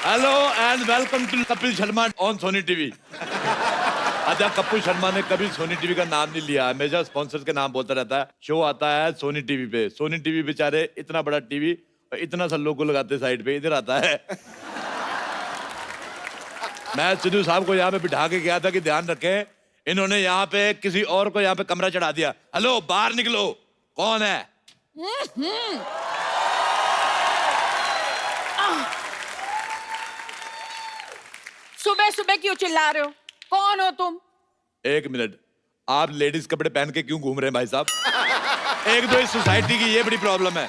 Hello and welcome to Kapil Sharma on Sony TV. अच्छा, कपिल शर्मा ने कभी सोनी टीवी का नाम नहीं लिया, हमेशा स्पॉन्सर्स के नाम बोलता रहता है। शो आता है सोनी टीवी पे। सोनी टीवी बेचारे इतना बड़ा टीवी और इतना सा लोगो लगाते साइड पे, इधर आता है। मैं सिद्धू साहब को यहाँ पे बिठा के गया था कि ध्यान रखें, इन्होंने यहाँ पे किसी और को यहाँ पे कमरा चढ़ा दिया। हेलो, बाहर निकलो, कौन है? सुबह सुबह क्यों चिल्ला रहे हो? कौन हो तुम? एक मिनट, आप लेडीज कपड़े पहन के क्यों घूम रहे हैं भाई साहब? एक दो इस सोसाइटी की ये बड़ी प्रॉब्लम है,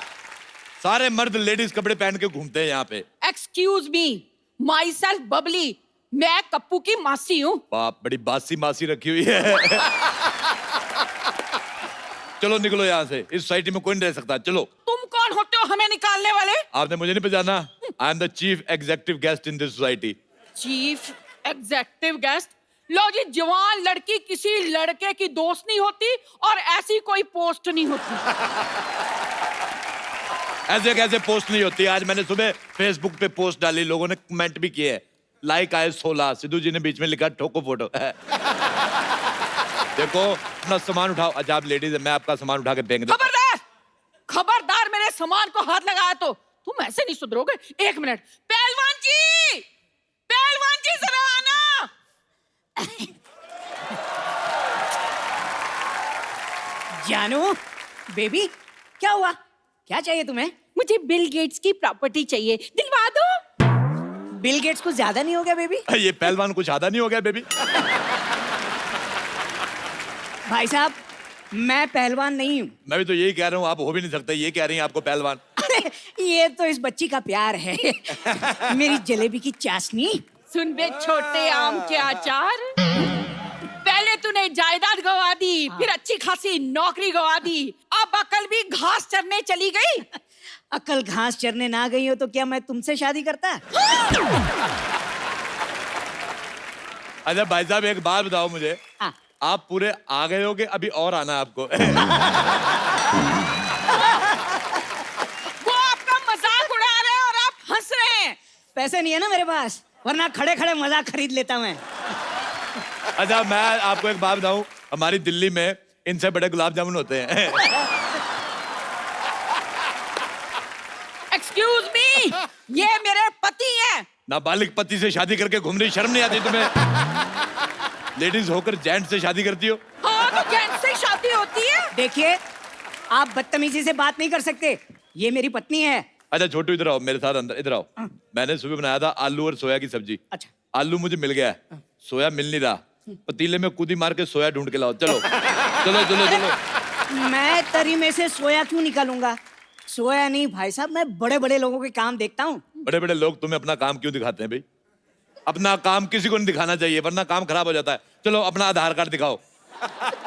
सारे मर्द लेडीज कपड़े पहन के घूमते हैं यहाँ पे। Excuse me, my self Babli, मैं कप्पू की मासी हूँ। बाप, बड़ी बासी मासी रखी हुई है। चलो निकलो यहाँ से, इस सोसाइटी में कोई नहीं रह सकता। चलो। तुम कौन होते हो हमें निकालने वाले? आपने मुझे नहीं पहचाना? I am the chief executive guest in this society. Chief executive guest? लो जी, जवान लड़की किसी लड़के की दोस्त नहीं होती और ऐसी कोई पोस्ट नहीं होती। ऐसे कैसे पोस्ट नहीं होती? आज मैंने सुबह फेसबुक पे पोस्ट डाली, लोगों ने कमेंट भी किए, लाइक आए 16। सिद्धू जी ने बीच में लिखा ठोको फोटो। देखो, अपना सामान उठाओ। अच्छा, आप लेडीज है, मैं आपका सामान उठा के फेंक दूं। खबरदार, खबरदार, मेरे सामान को हाथ लगाया तो तुम ऐसे नहीं सुधरोगे। एक मिनट, पहलवान जी, पहलवान जी जरा आना। जानू, बेबी, क्या हुआ? क्या चाहिए तुम्हें? मुझे बिल गेट्स की प्रॉपर्टी चाहिए, दिलवा दो। बिल गेट्स कुछ ज्यादा नहीं हो गया बेबी? ये पहलवान कुछ आधा नहीं हो गया बेबी? भाई साहब, मैं पहलवान नहीं हूँ। मैं भी तो यही कह रहा हूँ, आप हो भी नहीं सकते। ये कह रही हैं आपको पहलवान। अरे ये तो इस बच्ची का प्यार है। मेरी जलेबी की चाशनी। सुन बे छोटे आम के अचार, पहले तूने जायदाद गवा दी, फिर अच्छी खासी नौकरी गवा दी, अब अकल भी घास चरने चली गई। अकल घास चरने ना गई हो तो क्या मैं तुमसे शादी करता? अच्छा भाई साहब, एक बात बताओ मुझे, हाँ। आप पूरे आ गए होगे, अभी और आना है आपको? वो आपका मजाक उड़ा रहे हैं और आप हंस रहे हैं। पैसे नहीं है ना मेरे पास, वरना खड़े खड़े मजाक खरीद लेता मैं। अच्छा, मैं आपको एक बात बताऊं, हमारी दिल्ली में इनसे बड़े गुलाब जामुन होते हैं। एक्सक्यूज मी, ये मेरे पति हैं। नाबालिग पति से शादी करके घूम रही, शर्म नहीं आती तुम्हें? लेडीज होकर जेंट से शादी करती हो? हाँ, तो जेंट्स से शादी होती है। देखिए, आप बदतमीजी से बात नहीं कर सकते, ये मेरी पत्नी है। अच्छा छोटू, इधर आओ मेरे साथ, अंदर इधर आओ। मैंने सुबह बनाया था आलू और सोया की सब्जी। अच्छा। आलू मुझे मिल गया है, सोया मिल नहीं रहा। पतीले में कूदी मार के सोया ढूंढ के लाओ। चलो चलो चलो चलो। मैं तरी में से सोया क्यों निकालूंगा? सोया नहीं भाई साहब, मैं बड़े बड़े लोगों के काम देखता हूँ। बड़े बड़े लोग तुम्हें अपना काम क्यों दिखाते हैं भाई? अपना काम किसी को नहीं दिखाना चाहिए, वरना काम खराब हो जाता है। चलो अपना आधार कार्ड दिखाओ।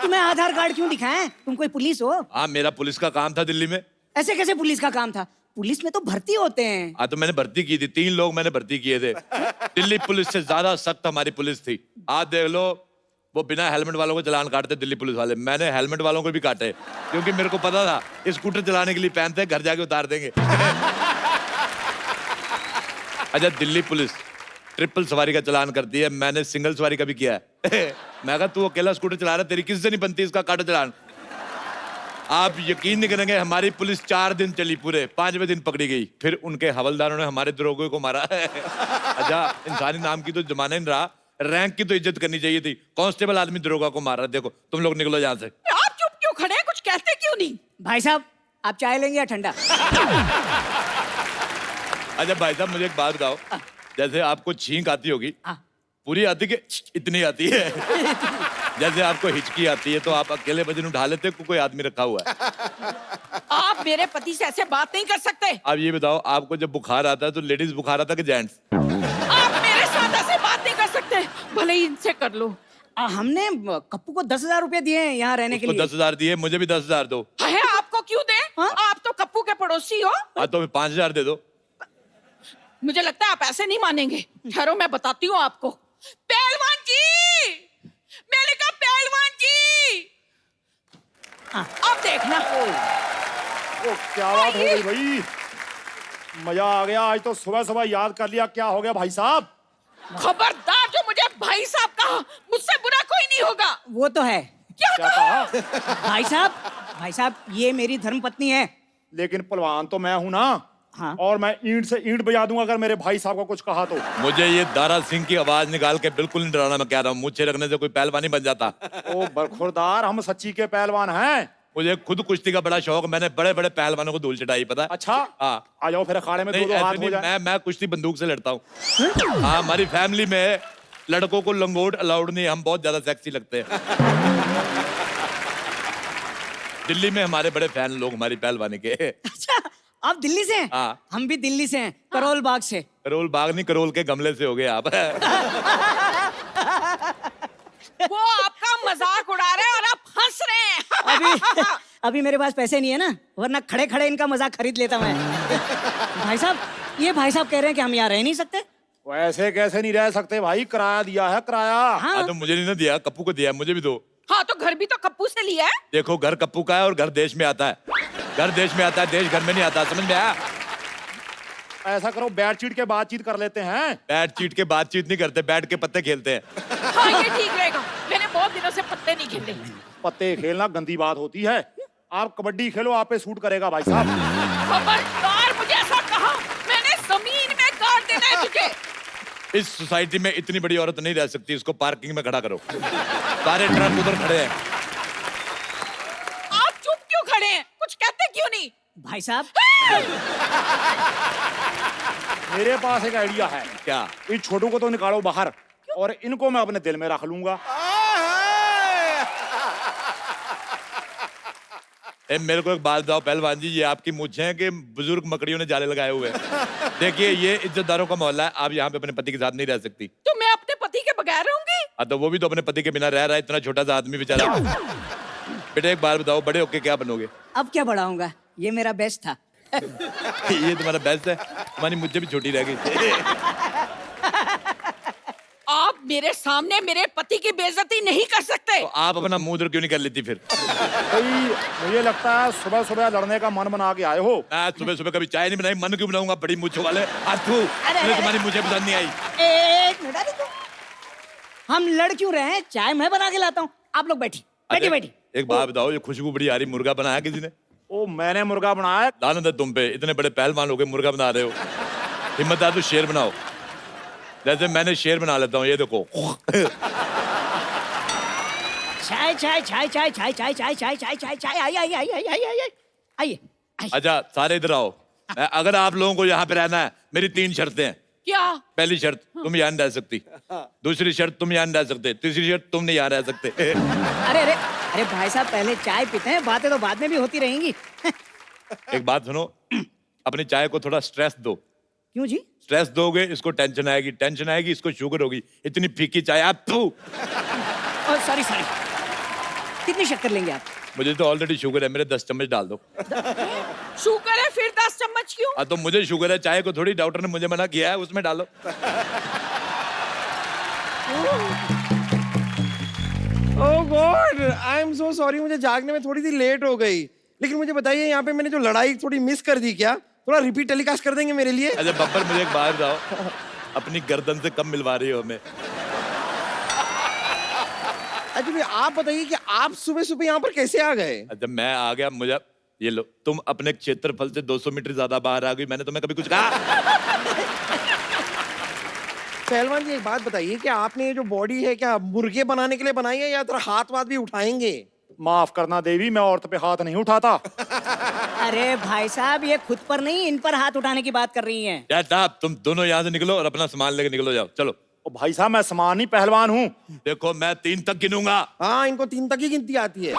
तुम्हें आधार कार्ड क्यों दिखाएं? तुम कोई पुलिस हो? हाँ, मेरा पुलिस का काम था दिल्ली में। ऐसे कैसे पुलिस का काम था? पुलिस में तो भर्ती होते हैं। हाँ, तो मैंने भर्ती की थी, 3 लोग मैंने भर्ती किए थे। दिल्ली पुलिस से ज्यादा सख्त हमारी पुलिस थी। आज देख लो, वो बिना हेलमेट वालों को चालान काटते दिल्ली पुलिस वाले। मैंने हेलमेट वालों को भी काटे, क्योंकि मेरे को पता था स्कूटर चलाने के लिए पहनते हैं, घर जाके उतार देंगे। अच्छा, दिल्ली पुलिस ट्रिपल सवारी का चालान करती है, मैंने सिंगल सवारी का भी किया है। मैं कहा तू अकेला स्कूटर चला रहा है, तेरी किससे नहीं बनती, इसका काटो चालान। आप यकीन नहीं करेंगे, हमारी पुलिस 4 दिन चली, पूरे 5वें दिन पकड़ी गई। फिर उनके हवलदारों ने हमारे दरोगे को मारा। अच्छा, इंसानी नाम की तो जमाना नहीं रहा, रैंक की तो इज्जत करनी चाहिए थी। कांस्टेबल आदमी दरोगा को मार रहा। देखो, तुम लोग निकलो यहाँ से। आप चुप क्यों खड़े हैं? कुछ कहते क्यों नहीं? भाई साहब, आप चाय लेंगे या ठंडा? अच्छा भाई साहब, मुझे एक बात बताओ, जैसे आपको छींक आती होगी, पूरी आती कि इतनी आती है? जैसे आपको हिचकी आती है तो आप अकेले वजन उठा लेते हो, कोई आदमी रखा हुआ है? आप मेरे पति से ऐसे बात नहीं कर सकते। आप ये बताओ, आपको जब बुखार आता है तो लेडीज बुखार आता है कि जेंट्स? आप मेरे साथ ऐसे बात नहीं कर सकते, भले ही इनसे कर लो। हमने कप्पू को 10,000 रुपए दिए हैं यहाँ रहने के लिए। 10,000 दिए, मुझे भी 10,000 दो। है, आपको क्यों दे? आप तो कप्पू के पड़ोसी हो। हाँ, तो 5,000 दे दो। मुझे लगता है आप ऐसे नहीं मानेंगे। ठहरो, मैं बताती हूँ आपको। पहलवान जी, मैंने कहा पहलवान जी। अब देखना। क्या बात हो गई भाई? मजा आ गया। आज तो सुबह सुबह याद कर लिया। क्या हो गया भाई साहब? खबरदार, जो मुझे भाई साहब कहा, मुझसे बुरा कोई नहीं होगा। वो तो है। क्या क्या कहा? कहा? भाई साहब ये मेरी धर्मपत्नी है। लेकिन पहलवान तो मैं हूं ना। हाँ। और मैं ईंट से ईंट बजा दूंगा अगर मेरे भाई साहब को कुछ कहा तो। मुझे ये दारा सिंह की आवाज निकाल के बिल्कुल नहीं डराना। मैं कह रहा हूँ मुझे रखने से कोई पहलवान नहीं बन जाता। ओ बरखुरदार, हम सच्ची के पहलवान हैं। मुझे खुद कुश्ती का बड़ा शौक। मैंने बड़े बड़े पहलवानों को धूल चटाई, पता है? अच्छा। हाँ। आ जाओ फिर अखाड़े में नहीं, दो हाथ ऐसे हो नहीं, जाए। मैं कुश्ती बंदूक से लड़ता हूँ। हाँ, हमारी फैमिली में लड़कों को लंगोट अलाउड नहीं। हम बहुत ज्यादा सेक्सी लगते हैं। दिल्ली में हमारे बड़े फैन लोग हमारी पहलवानी के। अच्छा, आप दिल्ली से हैं? हाँ। हम भी दिल्ली से हैं, करोल बाग से। करोल बाग नहीं, करोल के गमले से हो गए आप। वो आपका मजाक उड़ा रहे हैं और आप हंस रहे हैं। अभी अभी मेरे पास पैसे नहीं है ना, वरना खड़े खड़े इनका मजाक खरीद लेता मैं। भाई साहब, ये भाई साहब कह रहे हैं कि हम यहाँ रह नहीं सकते। वैसे कैसे नहीं रह सकते भाई? किराया दिया है, किराया। हाँ। हाँ, तो मुझे नहीं ना दिया, कप्पू को दिया, मुझे भी दो। हाँ, तो घर भी तो कप्पू से लिया है। देखो, घर कप्पू का है और घर देश में आता है। घर देश में आता है, देश घर में नहीं आता। समझ में आया? ऐसा करो, बैट चीट के बातचीत कर लेते हैं। बैट चीट के बातचीत नहीं करते, बैठ के पत्ते खेलते हैं। हाँ, ये ठीक रहेगा। मैंने बहुत दिनों से पत्ते नहीं खेले। पत्ते खेलना गंदी बात होती है। आप कबड्डी खेलो, आप पे सूट करेगा भाई साहब। खबरदार, मुझे ऐसा कहा, मैंने जमीन में गाड़ देना है तुझे। इस सोसाइटी में इतनी बड़ी औरत नहीं रह सकती। इसको पार्किंग में खड़ा करो। सारे ट्रक उधर खड़े हैं। आप चुप क्यों खड़े हैं? कुछ कहते क्यों नहीं? भाई साहब, मेरे पास एक आइडिया है। क्या? इन छोटों को तो निकालो बाहर और इनको मैं अपने दिल में रख लूंगा। मेरे को एक बात बताओ पहलवान जी, ये आपकी मूंछें हैं कि बुजुर्ग मकड़ियों ने जाले लगाए हुए हैं? देखिए, ये इज्जतदारों का मोहल्ला है। आप यहाँ पे अपने पति के साथ नहीं रह सकती। तो मैं अपने पति के बगैर रहूंगी? तो वो भी तो अपने पति के बिना रह रहा है, इतना छोटा सा आदमी बेचारा। बेटा एक बार बताओ, बड़े होके क्या बनोगे? अब क्या बढ़ाऊंगा, ये मेरा बेस्ट था। ये तुम्हारा बेस्ट है। तुम्हारी मुझे भी छोटी रह गई। आप मेरे सामने मेरे पति की बेइज्जती नहीं कर सकते। तो आप अपना मुंह उधर क्यों नहीं कर लेती फिर? भाई मुझे लगता है सुबह सुबह लड़ने का मन बना के आए हो। मैं सुबह सुबह कभी चाय नहीं बनाई, मन क्यों बनाऊंगा? बड़ी मूंछों वाले। मुझे तुम्हारी मुझे पसंद नहीं आई। एक मिनट, अरे हम लड़ क्यों रहे हैं? चाय मैं बना के लाता हूँ, आप लोग बैठी बैठी बैठी। एक बात बताओ, ये खुशबू बड़ी आ रही, मुर्गा बनाया किसी ने? ओ, मैंने मुर्गा बनाया। लानत है तुम पे, इतने बड़े पहलवान हो गए मुर्गा बना रहे हो। हिम्मत है तो शेर बनाओ, जैसे मैंने शेर बना लेता हूँ। ये देखो। चाय चाय चाय चाय चाय चाय चाय चाय चाय चाय चाय आई आई आई आई आई आई आइए। अच्छा, सारे इधर आओ। अगर आप लोगों को यहाँ पे रहना है, मेरी 3 शर्तें हैं। क्या? पहली शर्त, तुम यहाँ नहीं रह सकती। दूसरी शर्त, तुम यहाँ नहीं रह सकते। तीसरी शर्त, तुम नहीं यहाँ रह सकते। अरे अरे अरे भाई साहब, पहले चाय पीते हैं, बातें तो बाद में भी होती रहेंगी। एक बात सुनो, अपनी चाय को थोड़ा स्ट्रेस दो। क्यों जी? स्ट्रेस दोगे इसको टेंशन आएगी, टेंशन आएगी इसको शुगर होगी। इतनी फीकी चाय आप सॉरी सॉरी, कितनी शक्कर लेंगे आप? मुझे तो ऑलरेडी शुगर है, मेरे 10 चम्मच डाल दो। शुगर है, फिर 10 चम्मच क्यों? हाँ, तो मुझे शुगर है, चाय को थोड़ी डॉक्टर ने मुझे मना किया है, उसमें डालो। Oh God, I am so sorry, मुझे जागने में थोड़ी सी लेट हो गई। लेकिन मुझे बताइए, यहाँ पे मैंने जो लड़ाई थोड़ी मिस कर दी, क्या थोड़ा रिपीट टेलीकास्ट कर देंगे मेरे लिए? अच्छा बब्बर, मुझे एक बात बताओ, अपनी गर्दन से कम मिलवा रही हो हमें? अच्छा भाई, आप बताइए कि आप सुबह सुबह यहाँ पर कैसे आ गए? जब मैं आ गया, मुझे ये लो, तुम अपने क्षेत्रफल से 200 मीटर ज्यादा बाहर आ गई। मैंने तुम्हें कभी कुछ कहा? पहलवान जी, एक बात बताइए कि आपने ये जो बॉडी है, क्या मुर्गे बनाने के लिए बनाई है या थोड़ा हाथ वाथ भी उठाएंगे? माफ करना देवी, मैं औरत पे हाथ नहीं उठाता। अरे भाई साहब, ये खुद पर नहीं, इन पर हाथ उठाने की बात कर रही हैं। क्या साहब, तुम दोनों यहाँ से निकलो और अपना सामान लेके निकलो, जाओ चलो। ओ भाई साहब, मैं समानी पहलवान हूँ। देखो, मैं 3 तक गिनूंगा। हाँ, इनको 3 तक ही गिनती आती है।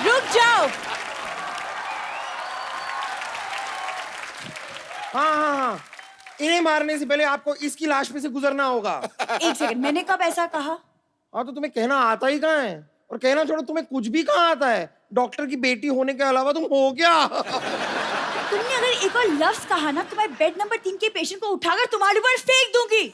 रुक जाओ। हाँ हाँ हाँ, इन्हें मारने से पहले आपको इसकी लाश पे से गुजरना होगा। एक सेकंड, मैंने कब ऐसा कहा? हाँ, तो तुम्हें कहना आता ही कहाँ है? और कहना छोड़ो, तुम्हें कुछ भी कहाँ आता है? डॉक्टर की बेटी होने के अलावा तुम हो क्या? तुमने अगर एक और लफ्ज कहा ना, तो मैं बेड नंबर 3 के पेशेंट को उठाकर तुम्हारे ऊपर फेंक दूंगी।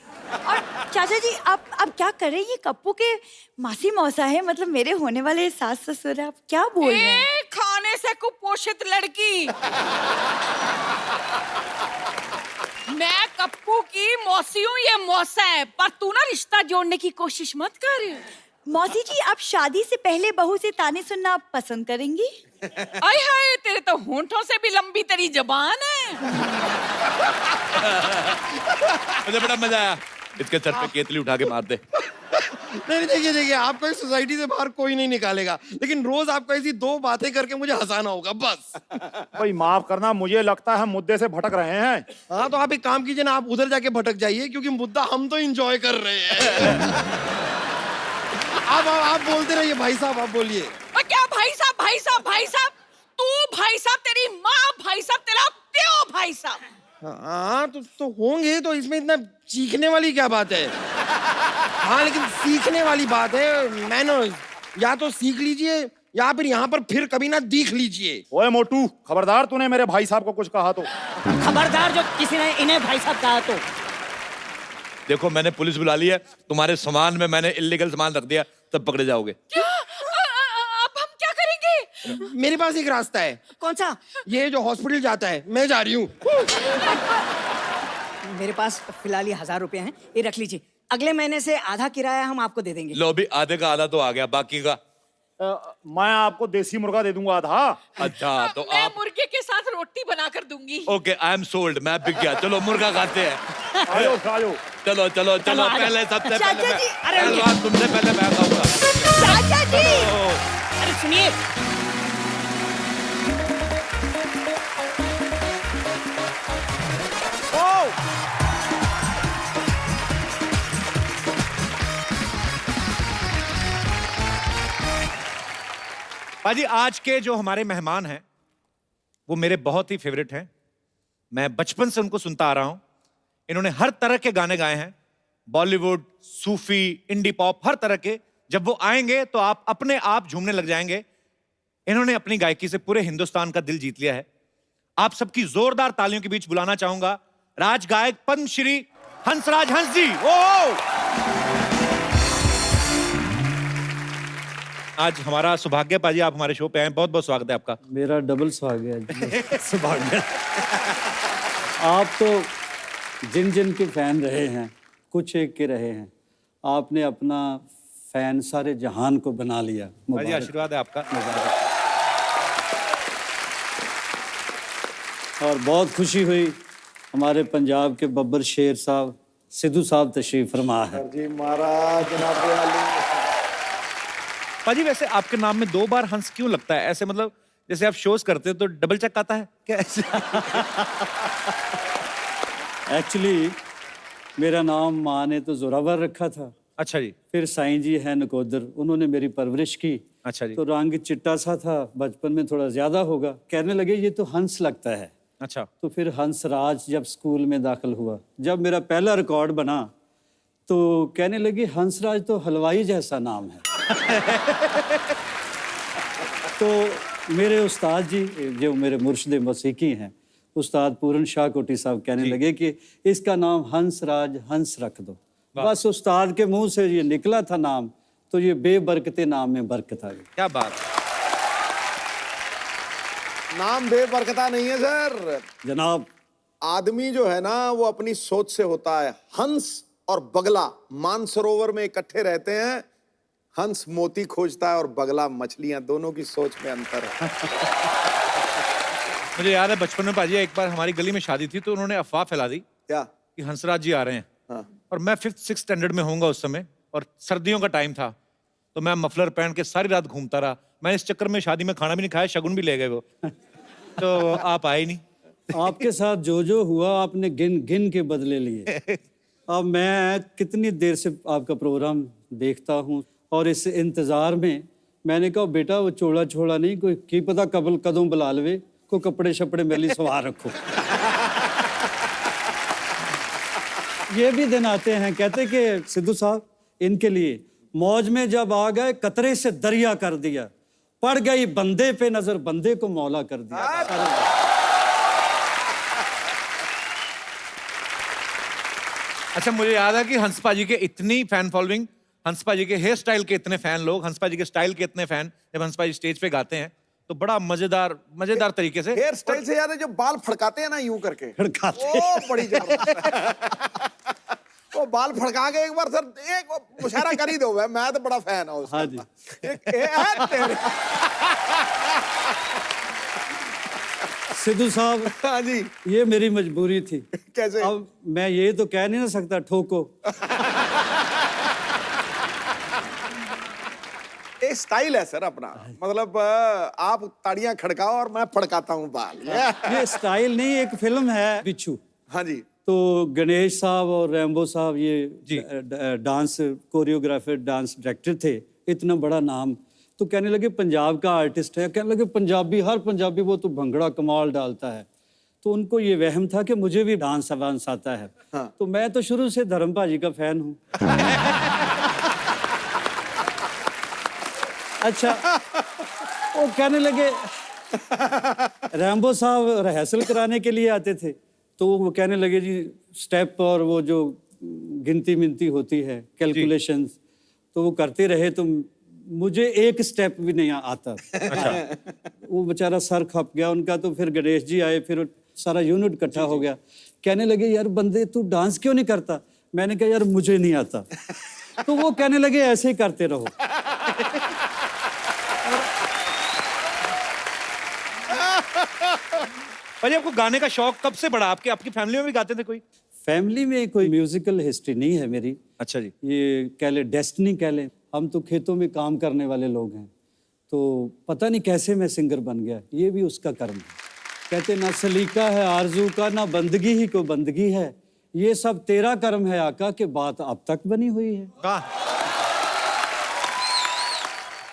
और चाचा जी, आप क्या कर रहे हैं? ये कप्पू के मासी मौसा है, मतलब मेरे होने वाले सास ससुर है, आप क्या बोल रहे हैं? खाने जन्मने से कुपोषित लड़की। मैं कप्पू की मौसी हूँ, ये मौसा है, पर तू ना रिश्ता जोड़ने की कोशिश मत कर। मौसी जी, आप शादी से पहले बहू से ताने सुनना पसंद करेंगी? आय हाय, तेरे तो होंठों से भी लंबी तेरी जबान है। मुझे बड़ा मजा आया। इसके सर पे केतली उठा के मार दे। नहीं देखिए, आपको इस सोसाइटी से बाहर कोई नहीं निकालेगा, लेकिन रोज आपको ऐसी दो बातें करके मुझे हंसाना होगा बस। भाई माफ करना, मुझे लगता है मुद्दे से भटक रहे हैं। हाँ, तो आप एक काम कीजिए ना, आप उधर जाके भटक जाइए, क्योंकि मुद्दा हम तो एंजॉय कर रहे हैं। आप बोलते रहिए भाई साहब, आप बोलिए। और क्या भाई साहब, भाई साहब, भाई साहब? तू भाई साहब, तेरी माँ भाई साहब, तेरा प्यो भाई साहब। हाँ तो होंगे, तो इसमें इतना चीखने वाली क्या बात है? हाँ, लेकिन सीखने वाली बात है, मैनर्स। या तो सीख लीजिए या फिर यहाँ पर फिर कभी ना दिख लीजिए। ओए मोटू, खबरदार तूने मेरे भाई साहब को कुछ कहा तो। खबरदार जो किसी ने इन्हें भाई साहब कहा तो। देखो मैंने पुलिस बुला ली है, तुम्हारे सामान में मैंने इलीगल सामान रख दिया, तब पकड़े जाओगे। क्या? अब हम क्या करेंगे? मेरे पास एक रास्ता है। कौन सा? ये जो हॉस्पिटल जाता है, मैं जा रही हूँ। मेरे पास फिलहाल ये 1000 रुपए हैं, ये रख लीजिए। अगले महीने से आधा किराया हम आपको दे देंगे। लो भी, आधे का आधा तो आ गया, बाकी का। मैं आपको देसी मुर्गा दे दूंगा आधा। अच्छा तो मैं आप। मुर्गे के साथ रोटी बना कर दूंगी। ओके, आई एम सोल्ड, मैं बिक गया। चलो मुर्गा खाते हैं। आयो आयो। चलो चलो चलो, आ जाओ। पहले सबसे चाचा पहले जी, मैं, पहलवान तुमसे पहले मैं खाऊंगा। चाचा जी, अरे सुनिए, पाजी, आज के जो हमारे मेहमान हैं वो मेरे बहुत ही फेवरेट हैं। मैं बचपन से उनको सुनता आ रहा हूं। इन्होंने हर तरह के गाने गाए हैं, बॉलीवुड, सूफी, इंडी पॉप, हर तरह के। जब वो आएंगे तो आप अपने आप झूमने लग जाएंगे। इन्होंने अपनी गायकी से पूरे हिंदुस्तान का दिल जीत लिया है। आप सबकी जोरदार तालियों के बीच बुलाना चाहूंगा राज गायक पद्मश्री हंसराज हंस जी। आज हमारा सौभाग्य पाजी, आप हमारे शो पे आए, बहुत बहुत स्वागत है आपका। मेरा डबल सौभाग्य। सौभाग्य। आप तो जिन जिन के फैन रहे हैं, कुछ एक के रहे हैं, आपने अपना फैन सारे जहान को बना लिया। पाजी मुबारक। आशीर्वाद है आपका। और बहुत खुशी हुई, हमारे पंजाब के बब्बर शेर साहब सिद्धू साहब तशरीफ फरमा है। जी महाराज, जनाब। पाजी वैसे आपके नाम में 2 बार हंस क्यों लगता है? ऐसे मतलब जैसे आप शोज करते हो तो डबल चेक आता है क्या ऐसे? एक्चुअली मेरा नाम माँ ने तो जोरावर रखा था। अच्छा जी। फिर साईं जी हैं नकोदर, उन्होंने मेरी परवरिश की। अच्छा जी। तो रंग चिट्टा सा था, बचपन में थोड़ा ज्यादा होगा, कहने लगे ये तो हंस लगता है। अच्छा। तो फिर हंसराज जब स्कूल में दाखिल हुआ, जब मेरा पहला रिकॉर्ड बना तो कहने लगे हंसराज तो हलवाई जैसा नाम है। तो मेरे उस्ताद जी, जो मेरे मुर्शिद मौसीकी हैं, उस्ताद पूरन शाह कोटी साहब, कहने लगे कि इसका नाम हंसराज हंस रख दो। बस उस्ताद के मुंह से ये निकला था नाम, तो ये बेबरकते नाम में बरकत आ गई। क्या बात। नाम बेबरकता नहीं है सर। जनाब, आदमी जो है ना वो अपनी सोच से होता है। हंस और बगला मानसरोवर में इकट्ठे रहते हैं। हंस मोती खोजता है और बगला मछलियां। दोनों की सोच में अंतर है। मुझे याद है बचपन में पाजी एक बार हमारी गली में शादी थी, तो उन्होंने अफवाह फैला दी क्या? कि हंसराज जी आ रहे हैं। हाँ। और मैं 5th-6th स्टैंडर्ड में होऊंगा उस समय, और सर्दियों का टाइम था, तो मैं मफलर पहन के सारी रात घूमता रहा। मैं इस चक्कर में शादी में खाना भी नहीं खाया, शगुन भी ले गए वो। तो आप आए नहीं। आपके साथ जो हुआ आपने गिन गिन के बदले लिए। अब मैं कितनी देर से आपका प्रोग्राम देखता हूँ, और इस इंतजार में मैंने कहा बेटा वो चोड़ा छोड़ा नहीं, कोई की पता कबल कदों बुला लवे, को कपड़े शपड़े मेरे लिए सवार रखो। ये भी दिन आते हैं, कहते कि सिद्धू साहब इनके लिए मौज में जब आ गए कतरे से दरिया कर दिया, पड़ गई बंदे पे नजर बंदे को मौला कर दिया। अच्छा, मुझे याद है कि हंस पाजी के इतनी फैन फॉलोइंग, हंस पाजी के हेयर स्टाइल के इतने फैन लोग, हंस पाजी के स्टाइल के इतने फैन, जब हंस पाजी स्टेज पे गाते हैं तो बड़ा मजेदार मजेदार तरीके से। हेयर स्टाइल से याद है जो बाल फड़काते हैं ना यूं करके, फड़काते वो बड़ी जबरदस्त। वो बाल फड़का के एक बार सर एक मुशायरा कर ही दो, मैं तो बड़ा फैन हूँ उसका। हाँ जी। तेरे। सिद्धू साहब, हाँ जी, ये मेरी मजबूरी थी। कैसे? अब मैं ये तो कह नहीं ना सकता ठोको। ये स्टाइल है सर अपना, मतलब आप ताड़ियां खड़काओ और मैं फड़काता हूँ बाल। ये स्टाइल नहीं, एक फिल्म है बिच्छू। हाँ जी, तो गणेश साहब और रैम्बो साहब ये जी। डांस कोरियोग्राफर, डांस डायरेक्टर थे, इतना बड़ा नाम। तो कहने लगे पंजाब का आर्टिस्ट है, कहने लगे पंजाबी, हर पंजाबी वो तो भंगड़ा कमाल डालता है। तो उनको ये वहम था कि मुझे भी डांस वांस आता है। हाँ। तो मैं तो शुरू से धर्म भाजी का फैन हूँ। अच्छा, वो कहने लगे, रैम्बो साहब रिहर्सल कराने के लिए आते थे, तो वो कहने लगे जी स्टेप और वो जो गिनती मिनती होती है, कैलकुलेशंस, तो वो करते रहे, तो मुझे एक स्टेप भी नहीं आता। अच्छा। वो बेचारा सर खप गया उनका। तो फिर गणेश जी आए, फिर सारा यूनिट इकट्ठा हो गया। कहने लगे यार बंदे तू डांस क्यों नहीं करता? मैंने कहा यार मुझे नहीं आता। तो वो कहने लगे ऐसे ही करते रहो। भाई आपको गाने का शौक कब से बढ़ा? आपकी फैमिली में भी गाते थे कोई? फैमिली में कोई म्यूजिकल हिस्ट्री नहीं है मेरी। अच्छा जी। ये कह ले डेस्टिनी कह ले, हम तो खेतों में काम करने वाले लोग हैं। तो पता नहीं कैसे मैं सिंगर बन गया, ये भी उसका कर्म है। कहते ना सलीका है आरजू का, ना बंदगी ही को बंदगी है, ये सब तेरा कर्म है आका, के बात अब तक बनी हुई है।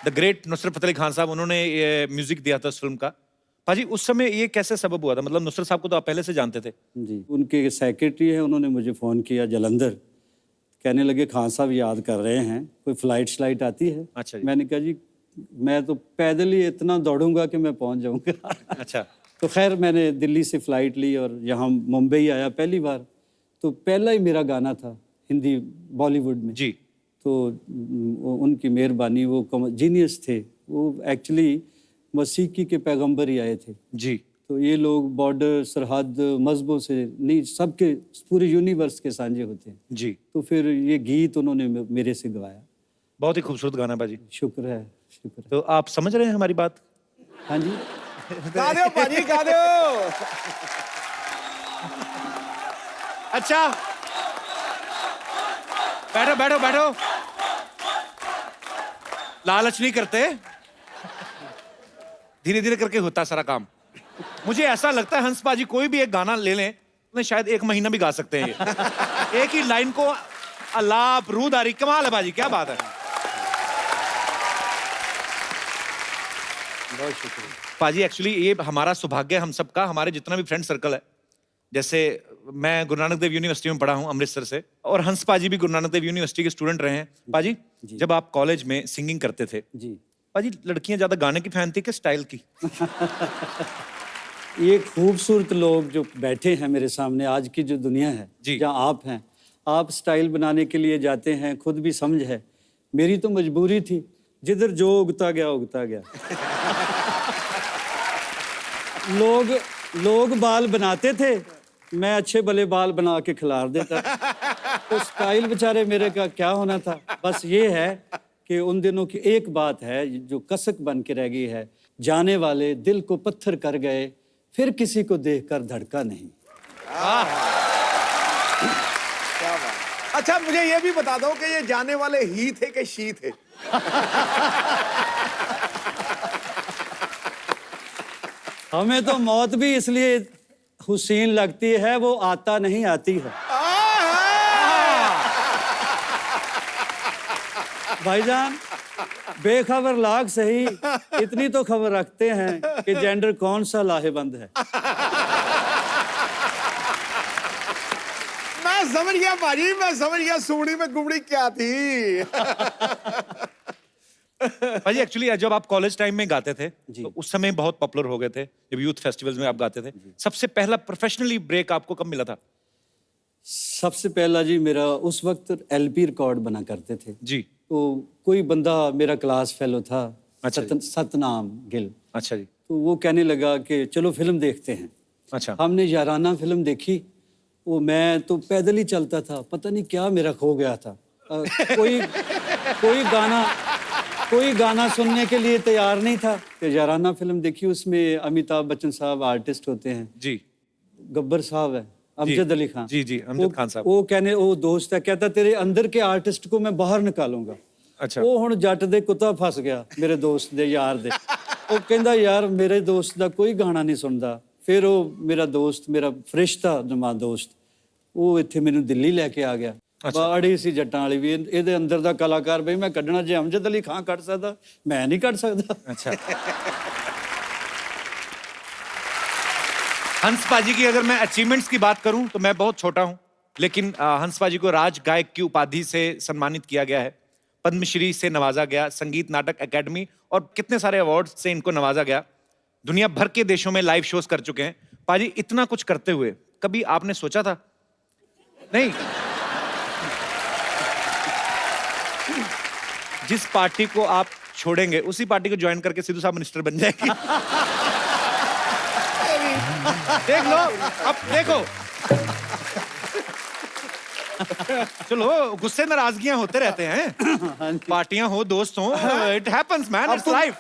द ग्रेट नुसरत फतेह अली खान साहब, उन्होंने ये म्यूजिक दिया था उस फिल्म का। पाजी उस समय ये कैसे सबब हुआ था? मतलब नुसरत साहब को तो आप पहले से जानते थे? जी, उनके सेक्रेटरी हैं, उन्होंने मुझे फ़ोन किया जलंधर, कहने लगे खान साहब याद कर रहे हैं, कोई फ्लाइट आती है? अच्छा जी। मैंने कहा जी मैं तो पैदल ही इतना दौड़ूंगा कि मैं पहुंच जाऊंगा। अच्छा। तो खैर मैंने दिल्ली से फ़्लाइट ली और यहाँ मुंबई आया पहली बार। तो पहला ही मेरा गाना था हिंदी बॉलीवुड में जी। तो उनकी मेहरबानी, वो जीनियस थे, वो एक्चुअली मसीकी के पैगंबर ही आए थे जी। तो ये लोग बॉर्डर सरहद मजहबों से नहीं, सबके पूरे यूनिवर्स के सांझे होते हैं जी। तो फिर ये गीत उन्होंने मेरे से गवाया। बहुत ही खूबसूरत गाना बाजी। शुक्र है, शुक्र है। तो आप समझ रहे हैं हमारी बात? हाँ जी। गा दो पाजी, गा दो। अच्छा, बैठो बैठो बैठो, लालच नहीं करते, धीरे धीरे करके होता सारा काम। मुझे ऐसा लगता है हंस पाजी कोई भी एक गाना ले लें तो शायद 1 महीना भी गा सकते हैं ये। एक ही लाइन को अलाप रूदारी, कमाल है बाजी, क्या बात है। बहुत शुक्रिया पाजी। एक्चुअली ये हमारा सौभाग्य है हम सबका, हमारे जितना भी फ्रेंड सर्कल है, जैसे मैं गुरु नानक देव यूनिवर्सिटी में पढ़ा हूँ अमृतसर से, और हंस पाजी भी गुरु नानक देव यूनिवर्सिटी के स्टूडेंट रहे हैं। पाजी जब आप कॉलेज में सिंगिंग करते थे जी, पाजी, लड़कियां ज्यादा गाने की फैन थी कि स्टाइल की? ये खूबसूरत लोग जो बैठे हैं मेरे सामने, आज की जो दुनिया है जी। जहाँ आप हैं, आप स्टाइल बनाने के लिए जाते हैं, खुद भी समझ है। मेरी तो मजबूरी थी, जिधर जो उगता गया उगता गया। लोग बाल बनाते थे, मैं अच्छे भले बाल बना के खिलार देता। तो स्टाइल बेचारे मेरे का क्या होना था। बस ये है कि उन दिनों की एक बात है जो कसक बन के रह गई है, जाने वाले दिल को पत्थर कर गए, फिर किसी को देखकर धड़का नहीं। क्या बात। अच्छा मुझे ये भी बता दो कि ये जाने वाले ही थे कि शी थे? हमें तो मौत भी इसलिए हुसैन लगती है, वो आता नहीं आती है। भाईजान बेखबर लाग सही, इतनी तो खबर रखते हैं कि जेंडर कौन सा लाहेबंद है। मैं समझ गया भाजी, मैं समझ गया सुमड़ी में गुमड़ी क्या थी। भाजी एक्चुअली जब आप कॉलेज टाइम में गाते थे जी। तो उस समय बहुत पॉपुलर हो गए थे, जब यूथ फेस्टिवल्स में आप गाते थे। सबसे पहला प्रोफेशनली ब्रेक आपको कब मिला था? सबसे पहला जी मेरा उस वक्त LP रिकॉर्ड बना करते थे जी। तो कोई बंदा मेरा क्लास फेलो था, अच्छा। सतनाम गिल, अच्छा जी। तो वो कहने लगा कि चलो फिल्म देखते हैं। अच्छा। हमने याराना फिल्म देखी। वो मैं तो पैदल ही चलता था, पता नहीं क्या मेरा खो गया था। कोई कोई गाना सुनने के लिए तैयार नहीं था। कि याराना फिल्म देखी, उसमें अमिताभ बच्चन साहब आर्टिस्ट होते हैं, जी गब्बर साहब है, अमजद अली खान। जी, अमजद खान साहब। वो दोस्त है, कहता तेरे अंदर के आर्टिस्ट को मैं बाहर निकालूंगा। अच्छा। वो हुण जट दे कुत्ता फस गया मेरे दोस्त दे यार दे। वो कहंदा यार मेरे दोस्त दा कोई गाना नहीं सुनदा। फिर वो मेरा दोस्त, मेरा फरिश्ता जमा दोस्त, वो इत्थे मैनू दिल्ली लैके आ गया। बाड़ी सी जट्टां वाली भी ਇਹਦੇ ਅੰਦਰ ਦਾ ਕਲਾਕਾਰ ਬਈ ਮੈਂ ਕੱਢਣਾ, ਜੇ ਅਮਜਦ ਅਲੀ ਖਾਨ ਕੱਢ ਸਕਦਾ मैं नहीं ਕੱਢ ਸਕਦਾ। अच्छा। हंस पाजी की अगर मैं अचीवमेंट्स की बात करूं तो मैं बहुत छोटा हूं, लेकिन हंस पाजी को राज गायक की उपाधि से सम्मानित किया गया है, पद्मश्री से नवाजा गया, संगीत नाटक एकेडमी और कितने सारे अवार्ड से इनको नवाजा गया। दुनिया भर के देशों में लाइव शोज कर चुके हैं। पाजी, इतना कुछ करते हुए कभी आपने सोचा था? नहीं, जिस पार्टी को आप छोड़ेंगे उसी पार्टी को ज्वाइन करके सिद्धू साहब मिनिस्टर बन जाएगी। देख लो, अब देखो, चलो गुस्से नाराजगियां होते रहते हैं, पार्टियां हो, दोस्त हो, it happens man, it's life.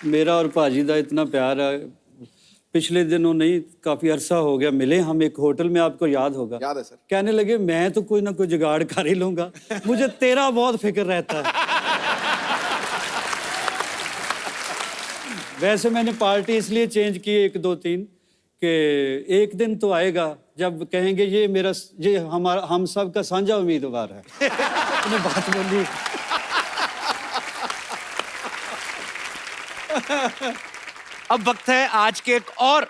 मेरा और भाजी का इतना प्यार है। पिछले दिनों नहीं, काफी अरसा हो गया मिले हम एक होटल में, आपको याद होगा। याद है सर। कहने लगे मैं तो कोई ना कोई जुगाड़ कर ही लूंगा, मुझे तेरा बहुत फिक्र रहता है। वैसे मैंने पार्टी इसलिए चेंज की 1 2 3 कि एक दिन तो आएगा जब कहेंगे ये हमारा, हम सब का साझा उम्मीदवार है। उन्हें बात बोली। अब वक्त है आज के एक और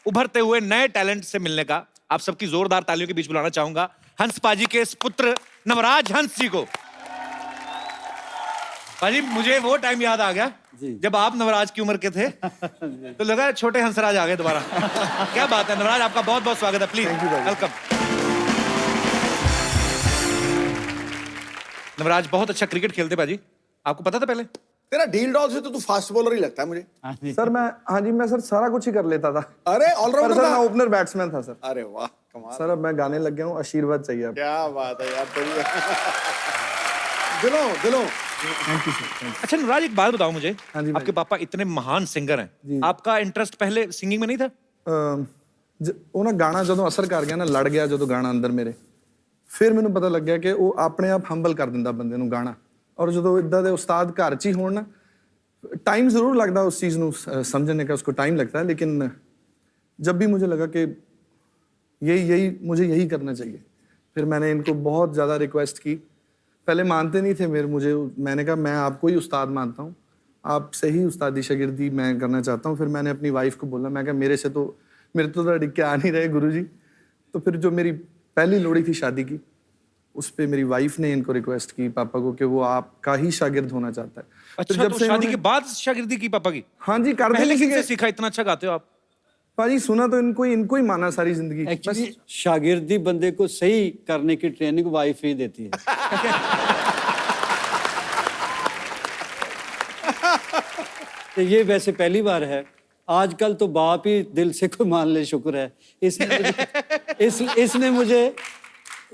उभरते हुए नए टैलेंट से मिलने का। आप सबकी जोरदार तालियों के बीच बुलाना चाहूंगा हंस पाजी के इस पुत्र नवराज हंस जी को। पाजी, मुझे वो टाइम याद आ गया जब आप नवराज की उम्र के थे, तो लगा छोटे हंसराज आ गए दोबारा। क्या बात है नवराज, आपका बहुत बहुत स्वागत है, प्लीज वेलकम। नवराज बहुत अच्छा क्रिकेट खेलते पाजी, आपको पता था पहले? तेरा डील डॉल से तो तू फास्ट बॉलर ही लगता है मुझे। सर मैं सर सारा कुछ ही कर लेता था। अरे पर ऑलराउंडर सर था। मैं ओपनर बैट्समैन था सर। अरे वाह, कमाल। सर अब मैं गाने लग गया हूँ, आशीर्वाद चाहिए अब। क्या बात है यार तेरी। दिलों। अच्छा नवराज, एक बात बताओ मुझे, हाँ जी, आपके पापा इतने महान सिंगर हैं, आपका इंटरेस्ट पहले सिंगिंग में नहीं था? ਉਹ ਨਾ ਗਾਣਾ ਜਦੋਂ ਅਸਰ ਕਰ ਗਿਆ ਨਾ, ਲੜ ਗਿਆ ਜਦੋਂ ਗਾਣਾ ਅੰਦਰ ਮੇਰੇ, ਫਿਰ ਮੈਨੂੰ ਪਤਾ ਲੱਗਿਆ ਕਿ ਉਹ ਆਪਣੇ ਆਪ ਹੰਬਲ ਕਰ ਦਿੰਦਾ ਬੰਦੇ ਨੂੰ ਗਾਣਾ। ਔਰ ਜਦੋਂ ਇਦਾਂ ਦੇ ਉਸਤਾਦ ਘਰ 'ਚ ਹੀ ਹੋਣ ਨਾ, टाइम ज़रूर लगता है उस चीज़ ਨੂੰ समझने का, उसको टाइम लगता है, लेकिन जब भी मुझे लगा कि मुझे यही करना चाहिए, फिर मैंने इनको बहुत ज़्यादा रिक्वेस्ट की। पहले मानते नहीं थे मैंने कहा मैं आपको ही उस्ताद मानता हूँ, आपसे ही उस्तादी शागिर्दी मैं करना चाहता हूँ। फिर मैंने अपनी वाइफ को बोला, मैं कहा मेरे तो अड़िग के आ नहीं रहे गुरुजी। तो फिर जो मेरी पहली लोड़ी थी शादी की, उस पे मेरी वाइफ ने इनको रिक्वेस्ट की पापा को कि वो आपका ही शागिर्द होना चाहता है। अच्छा, तो शादी के बाद शागिर्दी की पापा की? हाँ जी, कर पहले किससे सीखा? इतना अच्छा गाते हो आप। पाजी सुना तो इनको ही माना सारी जिंदगी। एक्चुअली शागिर्दी बंदे को सही करने की ट्रेनिंग वाइफ ही देती है। तो ये वैसे पहली बार है, आजकल तो बाप ही दिल से कोई मान ले, शुक्र है। इसने मुझे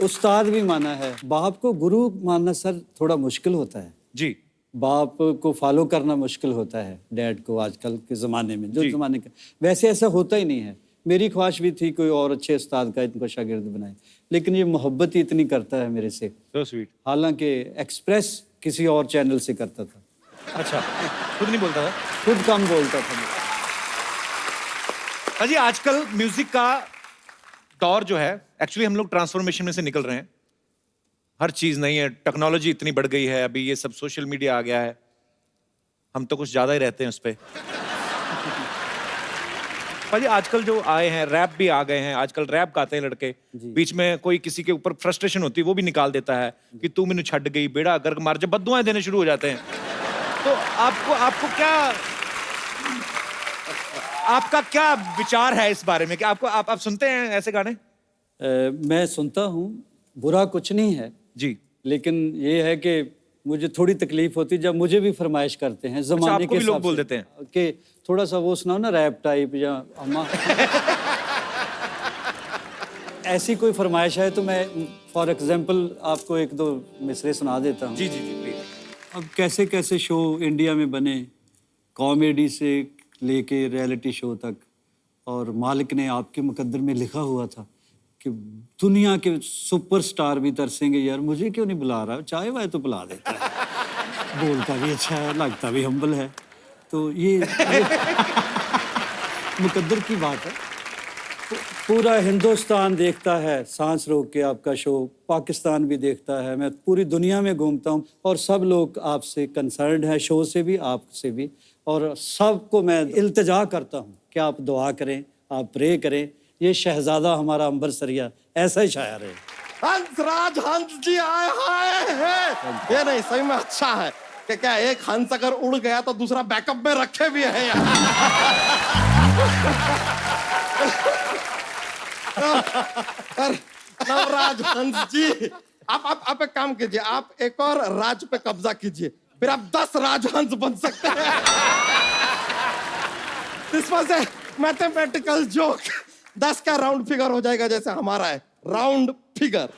उस्ताद भी माना है। बाप को गुरु मानना सर थोड़ा मुश्किल होता है जी, बाप को फॉलो करना मुश्किल होता है डैड को, आजकल के ज़माने में जो ज़माने का। वैसे ऐसा होता ही नहीं है। मेरी ख्वाहिश भी थी कोई और अच्छे उस्ताद का इनको शागिर्द बनाए, लेकिन ये मोहब्बत ही इतनी करता है मेरे से। so sweet। हालांकि एक्सप्रेस किसी और चैनल से करता था। अच्छा, खुद नहीं बोलता था? खुद कम बोलता था। अजी, आजकल म्यूजिक का दौर जो है, एक्चुअली हम लोग ट्रांसफॉर्मेशन में से निकल रहे हैं। हर चीज नहीं है, टेक्नोलॉजी इतनी बढ़ गई है, अभी ये सब सोशल मीडिया आ गया है, हम तो कुछ ज्यादा ही रहते हैं उस पे। भाई आजकल जो आए हैं, रैप भी आ गए हैं, आजकल रैप गाते हैं लड़के, बीच में कोई किसी के ऊपर फ्रस्ट्रेशन होती है वो भी निकाल देता है कि तू मैनू छड़ गई, बेड़ा गर्क मार, जब बद्दुआएं देने शुरू हो जाते हैं। तो आपको क्या, आपका क्या विचार है इस बारे में कि आप सुनते हैं ऐसे गाने? मैं सुनता हूँ, बुरा कुछ नहीं है जी, लेकिन ये है कि मुझे थोड़ी तकलीफ होती है जब मुझे भी फरमाइश करते हैं जमाने आपको के भी लोग हिसाब बोल से देते हैं? कि थोड़ा सा वो सुनाओ ना रैप टाइप या अम्मा ऐसी कोई फरमाइश है तो मैं फॉर एग्जांपल आपको एक दो मिसरे सुना देता हूँ। जी जी जी प्लीज। अब कैसे कैसे शो इंडिया में बने, कॉमेडी से लेके रियलिटी शो तक, और मालिक ने आपके मुकद्दर में लिखा हुआ था कि दुनिया के सुपरस्टार भी तरसेंगे, यार मुझे क्यों नहीं बुला रहा, चाय वाय तो बुला देता है। बोलता भी अच्छा है, लगता भी हम्बल है। तो ये मुकद्दर की बात है। पूरा हिंदुस्तान देखता है सांस रोक के आपका शो, पाकिस्तान भी देखता है, मैं पूरी दुनिया में घूमता हूँ और सब लोग आपसे कंसर्न्ड है, शो से भी आपसे भी, और सबको मैं इल्तिजा करता हूँ कि आप दुआ करें, आप प्रे करें, ये शहजादा हमारा अंबर सरिया ऐसा ही शायर है। हंसराज हंस जी आए हाय है। ये नहीं सही में अच्छा है कि क्या एक हंस अगर उड़ गया तो दूसरा बैकअप में रखे भी है यार। नवराज हंस जी, आप एक काम कीजिए, आप एक और राज पे कब्जा कीजिए, फिर आप 10 राजहंस बन सकते हैं। This was a mathematical joke. 10 का राउंड फिगर हो जाएगा जैसे हमारा है राउंड फिगर।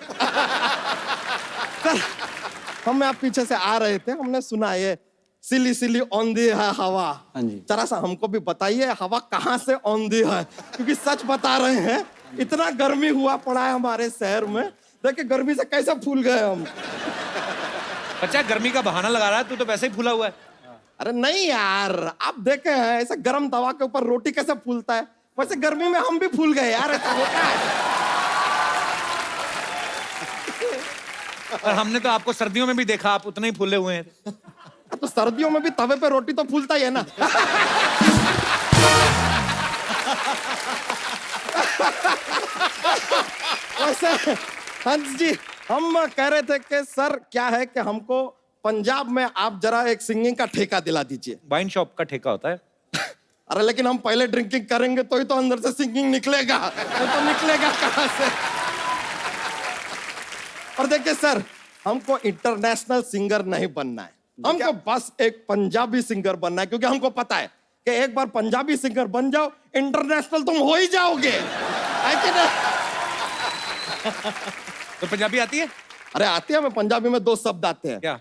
सर हम आप पीछे से आ रहे थे, हमने सुना ये सिली सिली औंधी है हवा। हाँ जी। जरा सा हमको भी बताइए हवा कहाँ से औंधी है, क्योंकि सच बता रहे हैं इतना गर्मी हुआ पड़ा है हमारे शहर में, देखिए गर्मी से कैसे फूल गए हम। बच्चा गर्मी का बहाना लगा रहा है, तू तो वैसे ही फूला हुआ है। अरे नहीं यार, आप देखे हैं ऐसे गर्म तवा के ऊपर रोटी कैसे फूलता है, वैसे गर्मी में हम भी फूल गए यार, ऐसा होता है। और हमने तो आपको सर्दियों में भी देखा, आप उतने ही फूले हुए हैं। तो सर्दियों में भी तवे पे रोटी तो फूलता ही है ना। वैसे हंस जी हम कह रहे थे कि सर क्या है कि हमको पंजाब में आप जरा एक सिंगिंग का ठेका दिला दीजिए। वाइन शॉप का ठेका होता है। अरे लेकिन हम पहले ड्रिंकिंग करेंगे तो ही तो अंदर से सिंगिंग निकलेगा, तो निकलेगा कहां से। और देखिए सर, हमको इंटरनेशनल सिंगर नहीं बनना है, हमको बस एक पंजाबी सिंगर बनना है, क्योंकि हमको पता है कि एक बार पंजाबी सिंगर बन जाओ इंटरनेशनल तुम हो ही जाओगे, है कि नहीं? तो पंजाबी आती है? अरे आती है, मैं पंजाबी में 2 शब्द आते हैं। क्या?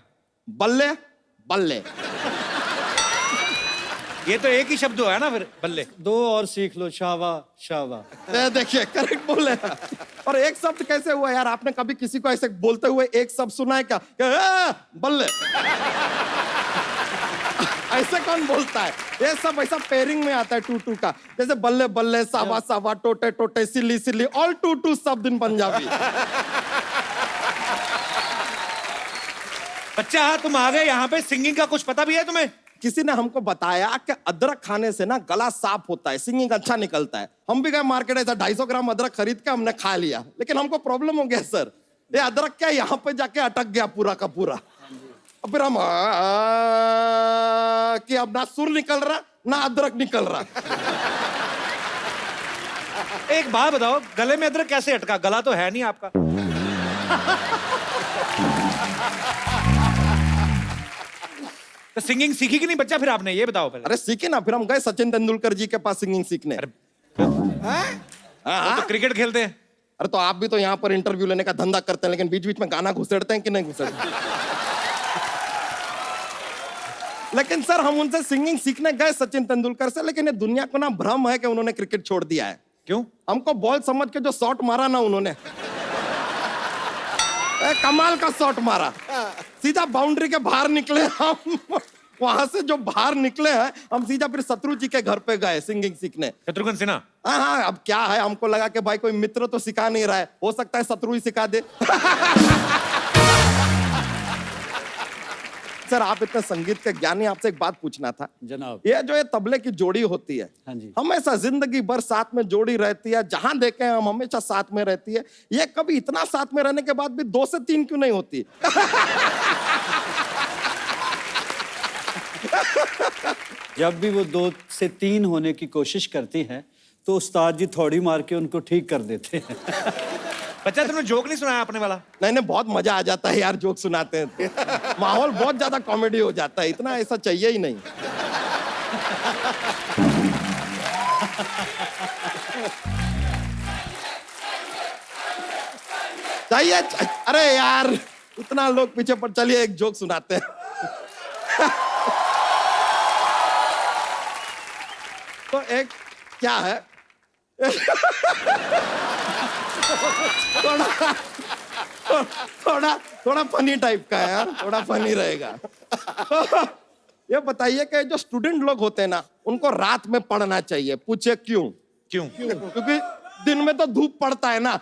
बल्ले बल्ले। ये तो एक ही शब्द है ना फिर, बल्ले। 2 और सीख लो, शावा शावा। देखिए करेक्ट बोले। और एक शब्द कैसे हुआ यार, आपने कभी किसी को ऐसे बोलते हुए एक शब्द सुना है क्या? बल्ले। ऐसे कौन बोलता है? ये सब ऐसा पेयरिंग में आता है 2-2 का, जैसे बल्ले बल्ले, सावा सावा, टोटे टोटे, सिली सिली, ऑल 2-2 शब्द इन पंजाबी। बच्चा तुम आ गए यहाँ पे, सिंगिंग का कुछ पता भी है तुम्हें? किसी ने हमको बताया कि अदरक खाने से ना गला साफ होता है, सिंगिंग अच्छा निकलता है। हम भी गए मार्केट, ऐसा 250 ग्राम अदरक खरीद के हमने खा लिया, लेकिन हमको प्रॉब्लम हो गया सर, ये अदरक क्या यहाँ पे जाके अटक गया पूरा का पूरा। अब फिर हम कि अब ना सुर निकल रहा ना अदरक निकल रहा। एक बात बताओ, गले में अदरक कैसे अटका? गला तो है नहीं आपका। तो सिंगिंग सीखी कि नहीं बच्चा फिर आपने, ये बताओ पहले। अरे सीखे ना, फिर हम गए सचिन तेंदुलकर जी के पास सिंगिंग सीखने। वो तो क्रिकेट खेलते हैं। अरे तो आप भी तो यहाँ पर इंटरव्यू लेने का धंधा करते हैं, लेकिन बीच बीच में गाना घुसेड़ते हैं कि नहीं घुसेड़ते? लेकिन सर हम उनसे सिंगिंग सीखने गए सचिन तेंदुलकर से, लेकिन ये दुनिया को ना भ्रम है कि उन्होंने क्रिकेट छोड़ दिया है। क्यों? हमको बॉल समझ के जो शॉट मारा ना उन्होंने, कमाल का शॉट मारा, सीधा बाउंड्री के बाहर निकले हम। वहां से जो बाहर निकले हैं हम सीधा फिर शत्रु जी के घर पे गए सिंगिंग सीखने। शत्रुघ्न सिन्हा? हाँ, अब क्या है, हमको लगा कि भाई कोई मित्र तो सिखा नहीं रहा है, हो सकता है शत्रु ही सिखा दे। सर आप इतने संगीत के ज्ञानी, आपसे एक बात पूछना था जनाब। ये जो ये तबले की जोड़ी होती है, हाँ जी। हमेशा जिंदगी भर साथ में जोड़ी रहती है, जहां देखे हम हमेशा साथ में रहती है, ये कभी इतना साथ में रहने के बाद भी 2 से 3 क्यों नहीं होती? जब भी वो 2 से 3 होने की कोशिश करती हैं तो उस्ताद जी थोड़ी मार के उनको ठीक कर देते हैं। बच्चा तुमने जोक नहीं सुनाया अपने वाला? नहीं नहीं, बहुत मजा आ जाता है यार जोक सुनाते हैं तो। माहौल बहुत ज्यादा कॉमेडी हो जाता है, इतना ऐसा चाहिए ही नहीं। चाहिए अरे यार इतना लोग पीछे पर, चलिए एक जोक सुनाते हैं। तो एक क्या है, थोड़ा फनी टाइप का है यार, थोड़ा फनी रहेगा। तो ये बताइए कि जो स्टूडेंट लोग होते हैं ना, उनको रात में पढ़ना चाहिए, पूछे क्यों? क्यों? क्योंकि दिन में तो धूप पड़ता है ना।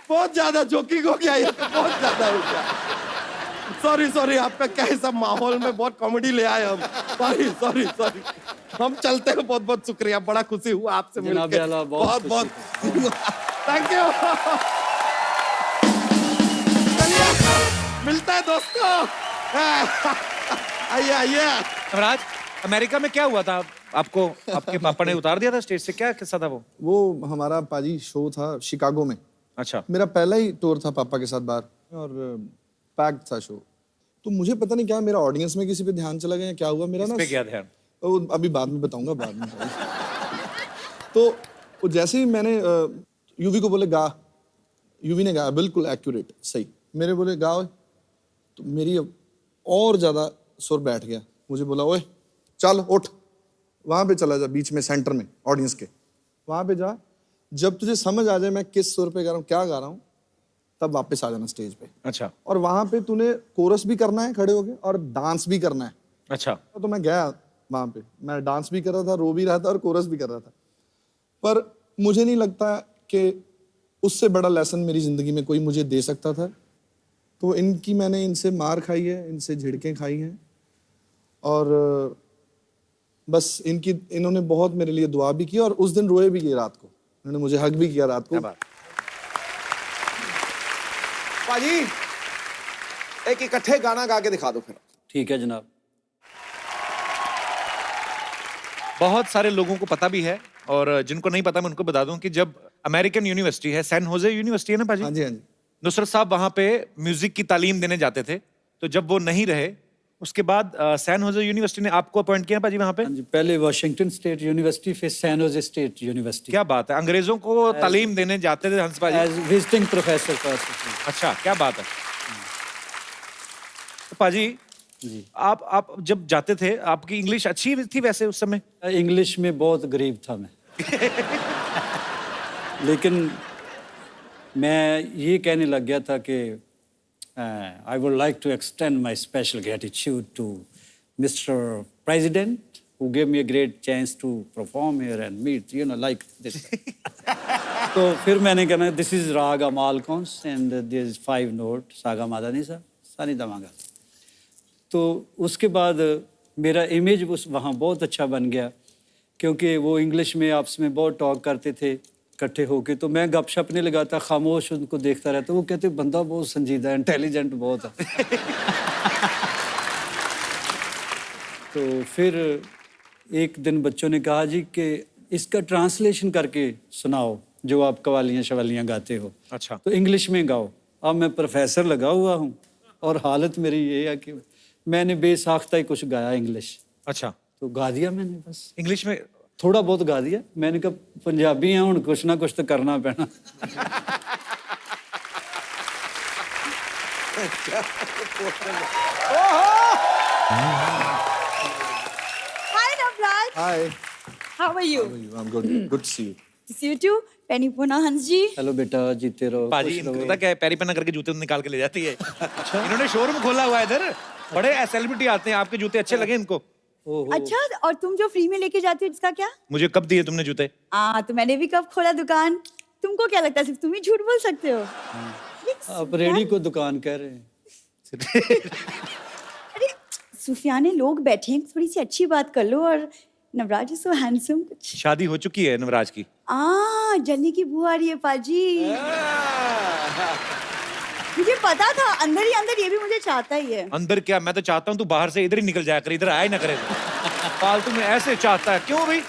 बहुत ज्यादा जोकिंग हो गया ये, बहुत ज्यादा हो गया। सॉरी आपका कैसा माहौल में बहुत कॉमेडी ले आए हम। सॉरी हम चलते हैं, बहुत बहुत शुक्रिया, बड़ा खुशी हुआ आपसे मिलकर, बहुत बहुत थैंक यू। चलिए मिलता है दोस्तों। आइए। अमराज, अमेरिका में क्या हुआ था आपको? आपके पापा ने उतार दिया था स्टेज से, क्या किस्सा था वो? वो हमारा पाजी शो था शिकागो में। अच्छा। मेरा पहला ही टूर था पापा के साथ बाहर, और पैक्ड था शो। तो मुझे पता नहीं क्या मेरा ऑडियंस में किसी पे ध्यान चला गया, क्या हुआ मेरा ना, पे क्या ध्यान? वो अभी बाद में बताऊंगा, बाद में। तो वो जैसे ही मैंने यूवी को बोले गा, यूवी ने गाया बिल्कुल एक्यूरेट सही, मेरे बोले गाओ, तो मेरी और ज्यादा सुर बैठ गया। मुझे बोला ओए चल उठ, वहां पे चला जा, बीच में सेंटर में ऑडियंस के, वहां पे जा, जब तुझे समझ आ जाए मैं किस सुर पे गा रहा हूँ, क्या गा रहा हूँ, तब वापस आ जाना स्टेज पे। अच्छा। और वहां पे तूने कोरस भी करना है खड़े होके, और डांस भी करना है। अच्छा। तो मैं गया वहां पे, मैं डांस भी कर रहा था, रो भी रहा था, और कोरस भी कर रहा था। पर मुझे नहीं लगता कि उससे बड़ा लेसन मेरी जिंदगी में कोई मुझे दे सकता था। तो मैंने इनसे मार खाई है, इनसे झिड़कें खाई हैं, और बस इन्होंने बहुत मेरे लिए दुआ भी की, और उस दिन रोए भी किए रात को, उन्होंने मुझे हक भी किया रात को। पाजी एक इकट्ठे गाना गा के दिखा दो फिर। ठीक है जनाब। बहुत सारे लोगों को पता भी है, और जिनको नहीं पता मैं उनको बता दूं कि जब अमेरिकन यूनिवर्सिटी है, सैन होजे यूनिवर्सिटी है ना पाजी? हाँ जी, हाँ जी। नुसरत साहब वहां पे म्यूजिक की तालीम देने जाते थे, तो जब वो नहीं रहे, उसके बाद सैन होजे यूनिवर्सिटी ने आपको अपॉइंट किया पाजी वहां पे? हाँ जी, पहले वाशिंगटन स्टेट यूनिवर्सिटी, फिर सैन होजे स्टेट यूनिवर्सिटी। क्या बात है, अंग्रेजों को तालीम देने जाते थे Hans paaji? As visiting professor. अच्छा, क्या बात है। तो पाजी जी, आप जब जाते थे, आपकी इंग्लिश अच्छी थी वैसे उस समय? इंग्लिश में बहुत गरीब था मैं। लेकिन मैं ये कहने लग गया था कि I would like to extend my special gratitude to Mr. President who gave me a great chance to perform here and meet, like this. तो फिर मैंने कहना, this is Raga Malkons and there is 5 note, Saga Madanisa, Sani Damaga. तो उसके बाद मेरा image वहाँ बहुत अच्छा बन गया, क्योंकि वो इंग्लिश में आपस में बहुत टॉक करते थे इकट्ठे होके, तो मैं गपशप नहीं लगाता, खामोश उनको देखता रहता। वो कहते बंदा बहुत संजीदा है, इंटेलिजेंट बहुत है। तो फिर एक दिन बच्चों ने कहा जी कि इसका ट्रांसलेशन करके सुनाओ जो आप कवालियाँ शवालियाँ गाते हो। अच्छा। तो इंग्लिश में गाओ। अब मैं प्रोफेसर लगा हुआ हूँ, और हालत मेरी ये है कि मैंने बेसाख्ता ही कुछ गाया इंग्लिश। अच्छा। तो गा दिया मैंने, बस इंग्लिश में थोड़ा बहुत गा दिया। मैंने कहा पंजाबी हैं, हुण कुछ ना कुछ तो करना पैना। Hi, Navrat. Hi. How are you? I'm good. Good to see you. To see you too. Penny Puna Hansji. Hello बेटा, जीते रहो, पाजी खुश इनको रहो। पता क्या है, पैरी पन्ना करके जूते निकाल के ले जाती है। इन्होंने शोरूम खोला हुआ है इधर, बड़े सेलिब्रिटी आते हैं, आपके जूते अच्छे लगे इनको। अच्छा, और तुम जो फ्री में लेके जाती हो जिसका क्या? मुझे कब दिए तुमने जूते? तो मैंने भी कब खोला दुकान। तुमको क्या लगता है सिर्फ तुम ही झूठ बोल सकते हो? आप रेडी को दुकान कह रहे हैं। अरे सुफियाने लोग बैठे हैं, थोड़ी सी अच्छी बात कर लो। और नवराज इज सो हैंडसम। कुछ शादी हो चुकी है नवराज की। जल्दी की बुआ आ रही है पाजी। मुझे पता था अंदर ही अंदर ये भी मुझे चाहता ही है। अंदर क्या, मैं तो चाहता हूँ तू बाहर से इधर ही निकल जाया कर, इधर आया ही ना करे। फालतू में ऐसे चाहता है क्यों भाई?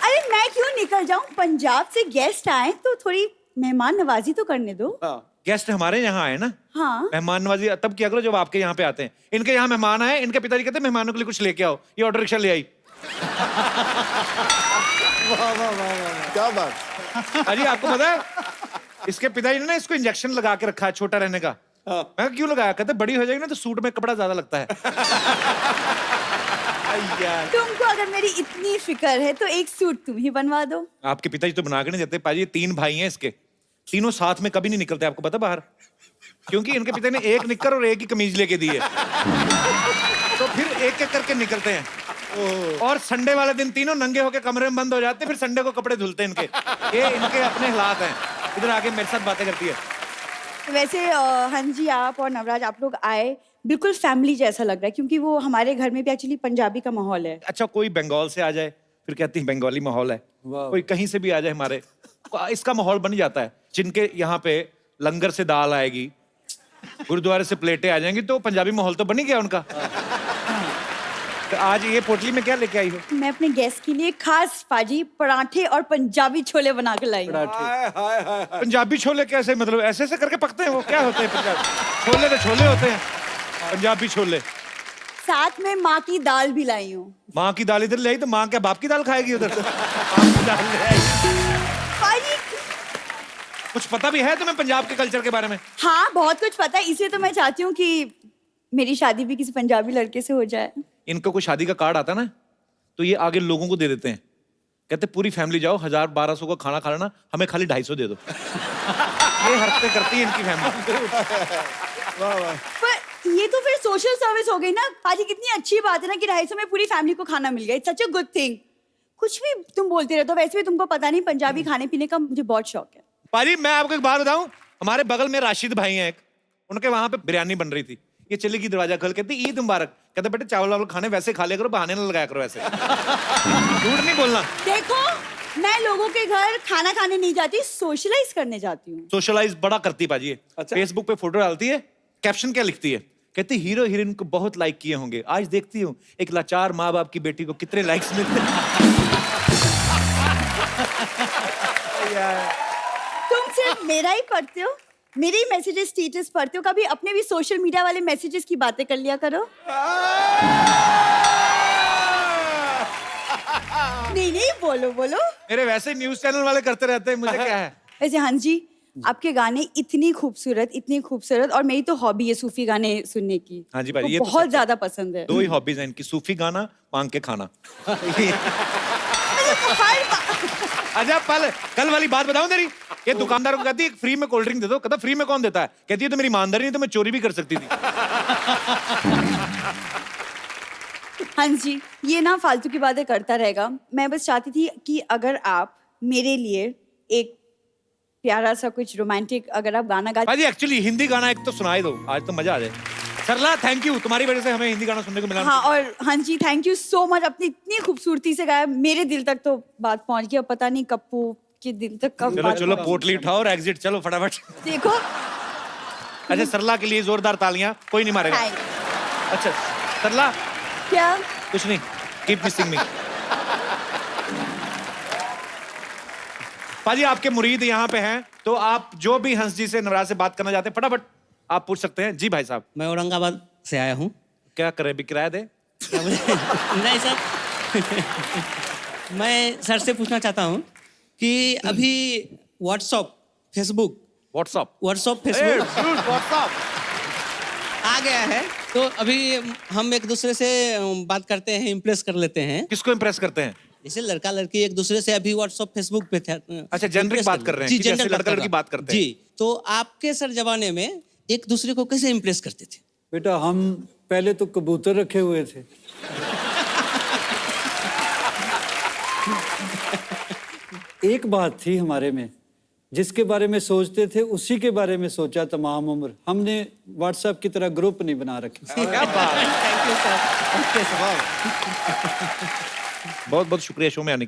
अरे मैं क्यों निकल जाऊं? पंजाब से गेस्ट आए तो थोड़ी मेहमान नवाजी तो करने दो। गेस्ट हमारे यहाँ आए ना, हाँ। मेहमान नवाजी तब किया करो जब आपके यहाँ पे आते हैं। इनके यहाँ मेहमान आए, इनके पिताजी कहते हैं मेहमानों के लिए कुछ लेके आओ, ये ऑटो रिक्शा ले आई। क्या बात। अजी आपको पता है इसके पिताजी ने ना इसको इंजेक्शन लगा के रखा है छोटा रहने का। मैं कहा, क्यों लगाया? कहते बड़ी हो जाएगी ना तो सूट में कपड़ा ज्यादा लगता है। तुमको अगर मेरी इतनी फिक्र है तो एक सूट तुम ही बनवा दो। आपके पिताजी तो बना के नहीं देते पाजी। 3 भाई हैं इसके, तीनों साथ में कभी नहीं निकलते, आपको पता बाहर, क्योंकि इनके पिता ने एक निक्कर और एक ही कमीज लेके दी है। तो फिर एक एक करके निकलते हैं और संडे वाले दिन तीनों नंगे होके कमरे में बंद हो जाते हैं, फिर संडे को कपड़े धुलते हैं इनके। ये इनके अपने हालात हैं। इधर आके मेरे साथ बातें करती है। वैसे हाँ जी, आप और नवराज आप लोग आए बिल्कुल फैमिली जैसा लग रहा है, क्योंकि वो हमारे घर में भी एक्चुअली पंजाबी का माहौल है। अच्छा, कोई बंगाल से आ जाए फिर कहती है बंगाली माहौल है, कोई कहीं से भी आ जाए हमारे, इसका माहौल बन जाता है। जिनके यहाँ पे लंगर से दाल आएगी, गुरुद्वारे से प्लेटें आ जाएंगी, तो पंजाबी माहौल तो बन ही गया उनका। तो आज ये पोटली में क्या लेके आई हो? मैं अपने गेस्ट के लिए खास पाजी पराठे और पंजाबी छोले बना के लाई हूं। पंजाबी छोले कैसे, मतलब ऐसे ऐसे करके पकते हैं? वो क्या होते हैं पंजाबी छोले? तो छोले होते हैं पंजाबी छोले। साथ में माँ की दाल भी लाई हूँ। माँ की दाल इधर ले आई तो माँ क्या बाप की दाल खाएगी उधर? दाल ले आई। पाजी कुछ पता भी है तुम्हें पंजाब के कल्चर के बारे में? हाँ, बहुत कुछ पता है, इसलिए तो मैं चाहती हूँ कि मेरी शादी भी किसी पंजाबी लड़के से हो जाए। इनको कोई शादी का कार्ड आता ना तो ये आगे लोगों को दे देते हैं, कहते पूरी फैमिली जाओ, 1000-1200 का खाना खा लेना, हमें खाली 250 दे दो। ये हरकतें करती है इनकी फैमिली। पर ये तो फिर सोशल सर्विस हो गई ना पाजी। कितनी अच्छी बात है ना कि 250 में पूरी फैमिली को खाना मिल गया। It's such a good thing. कुछ भी तुम बोलते रहते हो, वैसे भी तुमको पता नहीं पंजाबी खाने पीने का मुझे बहुत शौक है। पाजी मैं आपको एक बात बताऊं, हमारे बगल में राशिद भाई हैं एक, उनके वहां पे बिरयानी बन रही थी। ये चली गई दरवाजा खोल, कहती ईद मुबारक। कहते बेटे चावल वावल खाने वैसे खा लिया करो, बहाने ना लगाया करो ऐसे। झूठ नहीं बोलना। देखो, मैं लोगों के घर खाना खाने नहीं जाती, सोशलाइज करने जाती हूँ। सोशलाइज बड़ा करती पाजी है। अच्छा। फेसबुक पे फोटो डालती है, कैप्शन क्या लिखती है? कहती हीरो हीरोइन को बहुत लाइक किए होंगे, आज देखती हूँ एक लाचार माँ बाप की बेटी को कितने लाइक्स मिलते हैं। तुम सिर्फ मेरा ही पढ़ते हो, मेरे ही मैसेजेस स्टेटस पढ़ते हो, कभी अपने भी सोशल मीडिया वाले मैसेजेस की बातें कर लिया करो। नहीं नहीं, बोलो बोलो। मेरे वैसे न्यूज चैनल वाले करते रहते हैं, मुझे क्या है? वैसे हाँ जी, आपके गाने इतनी खूबसूरत, और मेरी तो हॉबी है सूफी गाने सुनने की। हाँ जी भाई, तो ये तो बहुत सच है। ज्यादा पसंद है। 2 ही हॉबीज हैं इनकी, सूफी गाना, मांग के खाना। अच्छा कल वाली बात बताऊं तेरी, ये दुकानदार को कहती है फ्री में कोल्ड ड्रिंक दे दो, कहता फ्री में कौन देता है? कहती है तो मेरी ईमानदारी नहीं तो मैं चोरी भी कर सकती थी। हाँ जी, ये ना फालतू की बातें करता रहेगा। मैं बस चाहती थी कि अगर आप मेरे लिए एक प्यारा सा कुछ रोमांटिक अगर आप गाना गा। भाई एक्चुअली हिंदी गाना एक तो सुनाई दो, आज तो मजा आ जाए। सरला थैंक यू, तुम्हारी वजह से हमें हिंदी गाना सुनने को मिला। हाँ, और हाँ जी थैंक यू सो मच, अपनी इतनी खूबसूरती से गाया, मेरे दिल तक तो बात पहुंच गई। अब पता नहीं कप्पू के दिल तक कब चलो बात चलो पहुंची। पोटली उठाओ और एग्जिट चलो फटाफट। देखो अच्छा सरला के लिए जोरदार तालियां, कोई नहीं मारेगा। Thank- अच्छा सरला क्या कुछ नहीं, कीप मिसिंग मी। पाजी आपके मुरीद यहाँ पे हैं, तो आप जो भी हंस जी से नवराज से बात करना चाहते हैं फटाफट आप पूछ सकते हैं। जी भाई साहब। मैं औरंगाबाद से आया हूँ। क्या करे, भी किराया दे? क्या मुझे नहीं सर। मैं सर से पूछना चाहता हूँ कि अभी व्हाट्सअप फेसबुक आ गया है, तो अभी हम एक दूसरे से बात करते हैं, इम्प्रेस कर लेते हैं। किसको इम्प्रेस करते हैं? जैसे लड़का लड़की एक दूसरे से अभी व्हाट्सअप फेसबुक पे थे। अच्छा जेनरिक बात कर रहे हैं जी, कि जैसे जेंडर लड़का लड़की बात करते हैं। जी, तो आपके सर जमाने में एक दूसरे को कैसे इम्प्रेस करते थे? बेटा हम पहले तो कबूतर रखे हुए थे। एक बात थी हमारे में, जिसके बारे में सोचते थे उसी के बारे में सोचा तमाम उम्र। हमने व्हाट्सएप की तरह ग्रुप नहीं बना रखे। क्या बात। Thank you sir. बहुत बहुत शुक्रिया शो में आने के